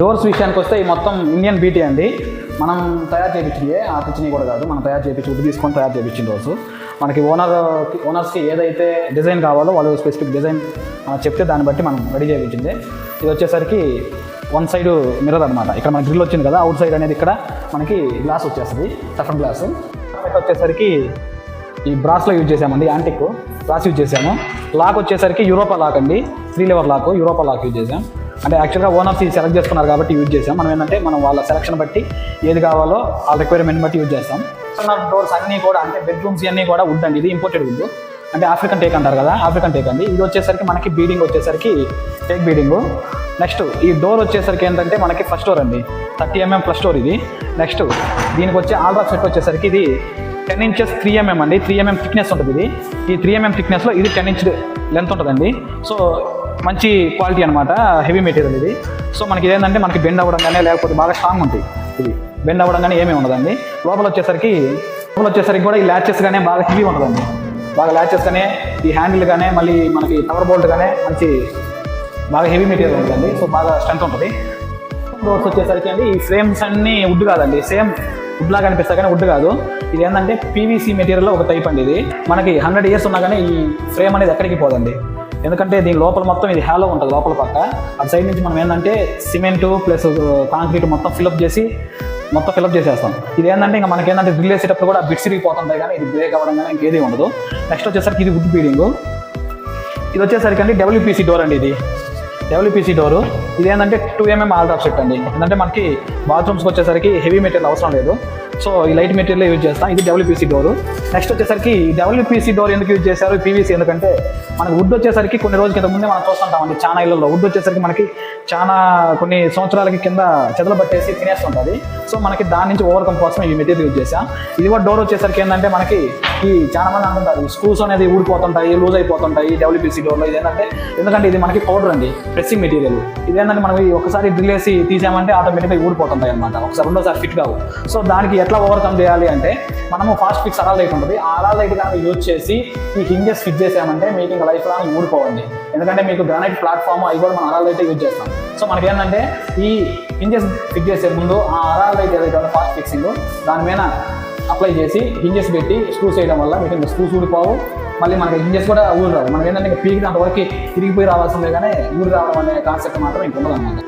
Doors విషయానికి వస్తే ఈ మొత్తం ఇండియన్ బీటీ అండి. మనం తయారు చేయించింది ఆర్టిచిని కూడా కాదు, మనం తయారు చేయించి ఉడ్డు తీసుకొని తయారు చేయించిన డోర్స్. మనకి ఓనర్స్కి ఏదైతే డిజైన్ కావాలో వాళ్ళు స్పెసిఫిక్ డిజైన్ చెప్తే దాన్ని బట్టి మనం రెడీ చేయించింది. ఇది వచ్చేసరికి వన్ సైడ్ మిర్రర్ అనమాట. ఇక్కడ మనకి గ్రిల్ వచ్చింది కదా, అవుట్ సైడ్ అనేది ఇక్కడ మనకి గ్లాస్ వచ్చేస్తుంది, టఫన్ గ్లాస్. వచ్చేసరికి ఈ బ్రాస్లో యూజ్ చేసామండి, యాంటిక్ బ్రాస్ యూజ్ చేసాము. లాక్ వచ్చేసరికి యూరోపా లాక్ అండి, 3 lever lock, Europa lock use చేసాం. అంటే యాక్చువల్గా ఓనర్స్ ఇది సెలెక్ట్ చేసుకున్నారు కాబట్టి యూజ్ చేసాం. మనం ఏంటంటే మనం వాళ్ళ సెలక్షన్ బట్టి ఏది కావాలో వాళ్ళ రిక్వైర్మెంట్ బట్టి యూజ్ చేస్తాం. డోర్స్ అన్నీ కూడా అంటే బెడ్రూమ్స్ అన్నీ కూడా వుడ్ అండి. ఇది ఇంపోర్టెడ్ వుడ్, అంటే ఆఫ్రికన్ టేక్ అంటారు కదా, ఆఫ్రికన్ టేక్ అండి. ఇది వచ్చేసరికి మనకి బీడింగ్ వచ్చేసరికి టేక్ బీడింగ్. నెక్స్ట్ ఈ డోర్ వచ్చేసరికి ఏంటంటే మనకి ఫస్ట్ డోర్ అండి, 30 mm ప్లస్ డోర్ ఇది. నెక్స్ట్ దీనికి వచ్చే ఆల్డ్రా సెట్ వచ్చేసరికి ఇది 10 inches 3 mm అండి, 3 mm థిక్నెస్ ఉంటుంది ఇది. ఈ 3 mm థిక్నెస్లో ఇది 10 inch లెంత్ ఉంటుందండి. సో మంచి క్వాలిటీ అనమాట, హెవీ మెటీరియల్ ఇది. సో మనకి ఇదేంటంటే మనకి బెండ్ అవ్వడం కానీ లేకపోతే బాగా స్ట్రాంగ్ ఉంటుంది. ఇది బెండ్ అవ్వడం కానీ ఏమీ ఉండదండి. లోపల వచ్చేసరికి కూడా ఈ ల్యాచెస్ కానీ బాగా హెవీ ఉంటుందండి. బాగా ల్యాచెస్ కానీ ఈ హ్యాండిల్ కానీ మళ్ళీ మనకి కవర్ బోల్ట్ కానీ మంచి బాగా హెవీ మెటీరియల్ ఉంటుందండి. సో బాగా స్ట్రెంత్ ఉంటుంది. డోర్స్ వచ్చేసరికి అండి ఈ ఫ్రేమ్స్ అన్నీ వుడ్ కాదండి, సేమ్ వుడ్ లాగా అనిపిస్తాయి కానీ వుడ్ కాదు. ఇది ఏంటంటే పీవీసీ మెటీరియల్లో ఒక టైప్ అండి. ఇది మనకి 100 years ఉన్నా కానీ ఈ ఫ్రేమ్ అనేది ఎక్కడికి పోదండి. ఎందుకంటే దీని లోపల మొత్తం ఇది హ్యాలో ఉంటుంది లోపల పక్క. అటు సైడ్ నుంచి మనం ఏంటంటే సిమెంట్ ప్లస్ కాంక్రీట్ మొత్తం ఫిల్అప్ చేసేస్తాం. ఇది ఏంటంటే ఇంకా మనకి ఏంటంటే డ్రిల్ వేసేటప్పుడు కూడా బిట్స్ ఇరిగిపోతుంటాయి కానీ ఇది బ్రేక్ అవ్వడం కానీ ఇంకేది ఉండదు. నెక్స్ట్ వచ్చేసరికి ఇది వుడ్ బీడింగ్. ఇది వచ్చేసరికి అండి డబ్ల్యూపీసీ డోర్ అండి. ఇది డబ్ల్యూపీసీ డోరు. ఇది ఏంటంటే 2 mm ఆల్ డ్రాప్ సెట్ అండి. ఎందుకంటే మనకి బాత్రూమ్స్కి వచ్చేసరికి హెవీ మెటీరియల్ అవసరం లేదు. సో ఈ లైట్ మెటీరియల్ యూజ్ చేస్తాం. ఇది డబ్ల్యూపీసీ డోరు. నెక్స్ట్ వచ్చేసరికి డబ్ల్యూపీసీ డోర్ ఎందుకు యూజ్ చేశారు, పీవీసీ ఎందుకంటే మనకి వుడ్ వచ్చేసరికి కొన్ని రోజుల కింద ముందే మనం చూస్తుంటామండి చాలా ఇళ్లలో వుడ్ వచ్చేసరికి మనకి చాలా కొన్ని సంవత్సరాలకి కింద చెదలు పట్టేసి తినేస్తుంటుంది. సో మనకి దాని నుంచి ఓవర్కమ్ కోసం ఈ మెటీరియల్ యూజ్ చేసాం. ఇది కూడా డోర్ వచ్చేసరికి ఏంటంటే మనకి ఈ చాలా మంది అనుకుంటారు ఈ స్క్రూస్ అనేది ఊడిపోతుంటాయి, లూజ్ అయిపోతుంటాయి డబ్ల్యూపీసీ డోర్లో. ఇది ఏంటంటే ఎందుకంటే ఇది మనకి పౌడర్ అండి, ప్రెస్సింగ్ మెటీరియల్. ఇది ఏంటంటే మనం ఒకసారి డ్రిల్ వేసి తీసామంటే ఆటోమేటిక్గా ఊడిపోతుంటాయి అనమాట, ఒకసారి రెండోసారి ఫిట్ కావు. సో దానికి ఎట్లా ఓవర్కమ్ చేయాలి అంటే మనము ఫాస్ట్ ఫిక్స్ అరాల్ లైట్ ఉంటుంది, ఆ అరాల్ లైట్ కనుక యూజ్ చేసి ఈ హింజెస్ ఫిట్ చేసామంటే మీకు ఇంకా లైఫ్ లాంగ్ ఊడిపోవండి. ఎందుకంటే మీకు గ్రానైట్ ప్లాట్ఫామ్ అవి కూడా మనం అరాల్ లైట్ యూజ్ చేస్తాం. సో మనకి ఏంటంటే ఈ హింజెస్ ఫిట్ చేసే ముందు ఆ అరాల్ లైట్ ఏదైతే ఫాస్ట్ ఫిక్సింగ్ దాని మీద అప్లై చేసి హింజెస్ పెట్టి స్క్రూస్ చేయడం వల్ల మీకు ఇంకా స్క్రూస్ ఊడిపోవు, మళ్ళీ మనకి హింజెస్ కూడా ఊరు రావు. మనకి ఏంటంటే ఇంకా పీకి అంతవరకు తిరిగిపోయి రావాల్సిందే కానీ ఊరు రావడం అనే కాన్సెప్ట్ మాత్రం ఇంక ఉండదు అన్నమాట.